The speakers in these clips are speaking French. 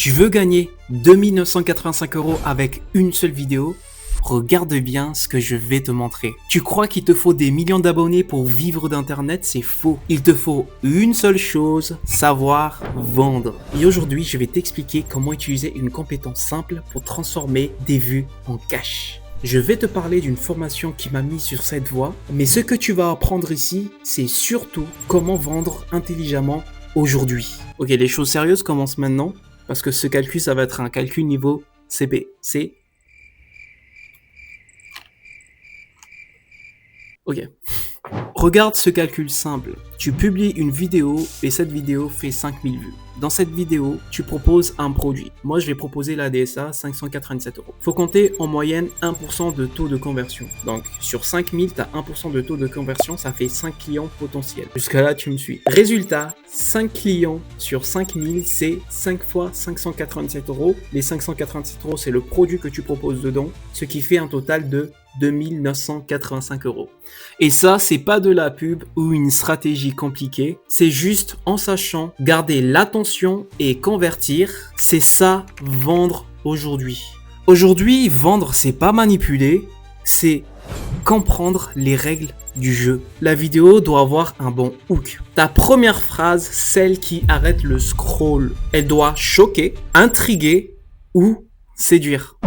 Tu veux gagner 2985 € avec une seule vidéo? Regarde bien ce que je vais te montrer. Tu crois qu'il te faut des millions d'abonnés pour vivre d'internet? C'est faux. Il te faut une seule chose, savoir vendre. Et aujourd'hui, je vais t'expliquer comment utiliser une compétence simple pour transformer des vues en cash. Je vais te parler d'une formation qui m'a mis sur cette voie, mais ce que tu vas apprendre ici, c'est surtout comment vendre intelligemment aujourd'hui. Ok, les choses sérieuses commencent maintenant, parce que ce calcul, ça va être un calcul niveau CP. Ok. Regarde ce calcul simple. Tu publies une vidéo et cette vidéo fait 5000 vues. Dans cette vidéo, tu proposes un produit. Moi, je vais proposer la DSA 597 €. Faut compter en moyenne 1% de taux de conversion. Donc, sur 5000, tu as 1% de taux de conversion, ça fait 5 clients potentiels. Jusqu'à là, tu me suis. Résultat, 5 clients sur 5000, c'est 5 fois 597 €. Les 587 €, c'est le produit que tu proposes dedans, ce qui fait un total de 2985 €. Et ça, c'est pas de la pub ou une stratégie compliquée, c'est juste en sachant garder l'attention et convertir. C'est ça, vendre aujourd'hui. Aujourd'hui, vendre, c'est pas manipuler, c'est comprendre les règles du jeu. La vidéo doit avoir un bon hook. Ta première phrase, celle qui arrête le scroll, elle doit choquer, intriguer ou séduire.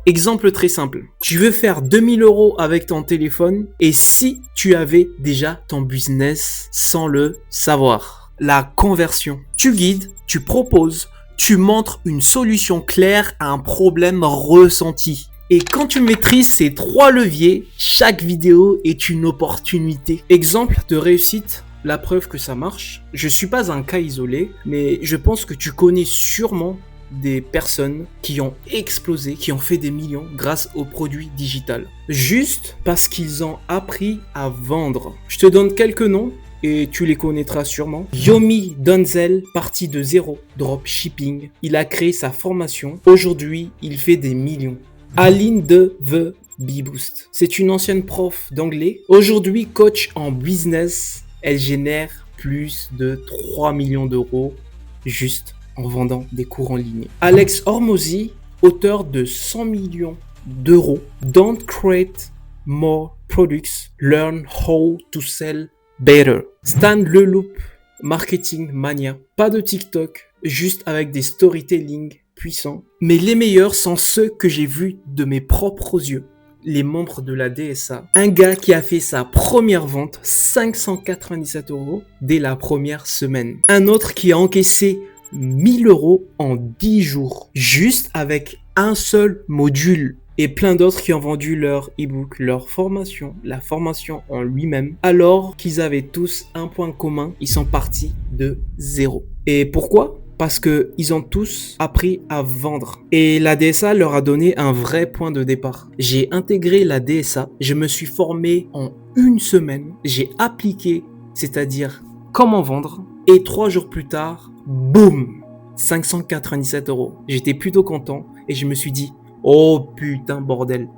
Exemple très simple, tu veux faire 2000 € avec ton téléphone et si tu avais déjà ton business sans le savoir. La conversion. Tu guides, tu proposes, tu montres une solution claire à un problème ressenti. Et quand tu maîtrises ces 3 leviers, chaque vidéo est une opportunité. Exemple de réussite. La preuve que ça marche. Je suis pas un cas isolé, mais je pense que tu connais sûrement des personnes qui ont explosé, qui ont fait des millions grâce aux produits digitaux. Juste parce qu'ils ont appris à vendre. Je te donne quelques noms et tu les connaîtras sûrement. Yomi Donzel, parti de zéro, dropshipping. Il a créé sa formation. Aujourd'hui, il fait des millions. Aline de The Beboost. C'est une ancienne prof d'anglais. Aujourd'hui, coach en business. Elle génère plus de 3 millions d'euros juste en vendant des cours en ligne. Alex Hormozy, auteur de 100 millions d'euros. Don't create more products, learn how to sell better. Stan Leloup, marketing mania. Pas de TikTok, juste avec des storytelling puissants. Mais les meilleurs sont ceux que j'ai vus de mes propres yeux. Les membres de la DSA. Un gars qui a fait sa première vente, 597 € dès la première semaine. Un autre qui a encaissé 1000 € en 10 jours, juste avec un seul module. Et plein d'autres qui ont vendu leur e-book, leur formation, la formation en lui-même, alors qu'ils avaient tous un point commun, ils sont partis de zéro. Et pourquoi ? Parce qu'ils ont tous appris à vendre. Et la DSA leur a donné un vrai point de départ. J'ai intégré la DSA, je me suis formé en une semaine, j'ai appliqué, c'est-à-dire comment vendre, et 3 jours plus tard, boum, 597 €. J'étais plutôt content et je me suis dit, oh putain bordel,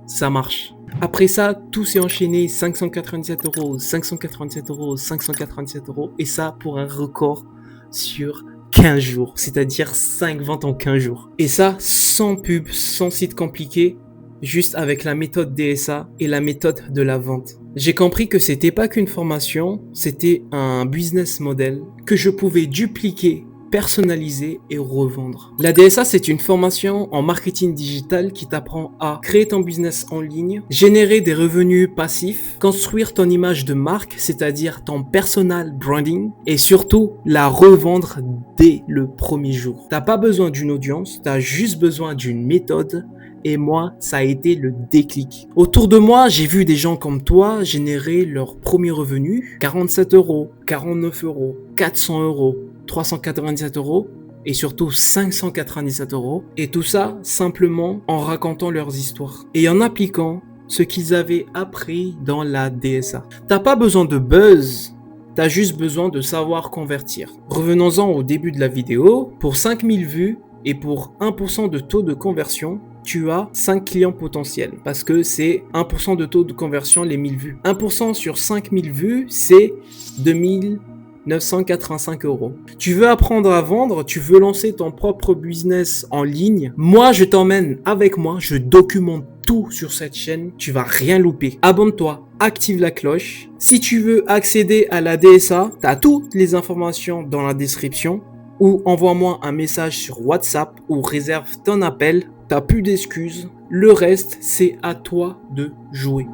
ça marche. Après ça, tout s'est enchaîné, 597 €, 597 €, 597 € et ça pour un record sur 15 jours, c'est-à-dire 5 ventes en 15 jours. Et ça, sans pub, sans site compliqué, juste avec la méthode DSA et la méthode de la vente. J'ai compris que c'était pas qu'une formation, c'était un business model que je pouvais dupliquer, personnaliser et revendre. La DSA, c'est une formation en marketing digital qui t'apprend à créer ton business en ligne, générer des revenus passifs, construire ton image de marque, c'est-à-dire ton personal branding et surtout la revendre dès le premier jour. T'as pas besoin d'une audience, t'as juste besoin d'une méthode. Et moi, ça a été le déclic. Autour de moi, j'ai vu des gens comme toi générer leur premier revenu, 47 €, 49 €, 400 €, 397 € et surtout 597 €. Et tout ça simplement en racontant leurs histoires et en appliquant ce qu'ils avaient appris dans la DSA. T'as pas besoin de buzz. T'as juste besoin de savoir convertir. Revenons-en au début de la vidéo. Pour 5000 vues et pour 1% de taux de conversion, tu as 5 clients potentiels parce que c'est 1% de taux de conversion les 1000 vues. 1% sur 5000 vues, c'est 2000 985 euros. Tu veux apprendre à vendre, tu veux lancer ton propre business en ligne. Moi, je t'emmène avec moi, je documente tout sur cette chaîne, tu vas rien louper. Abonne-toi, active la cloche. Si tu veux accéder à la DSA, tu as toutes les informations dans la description ou envoie-moi un message sur WhatsApp ou réserve ton appel. T'as plus d'excuses. Le reste, c'est à toi de jouer.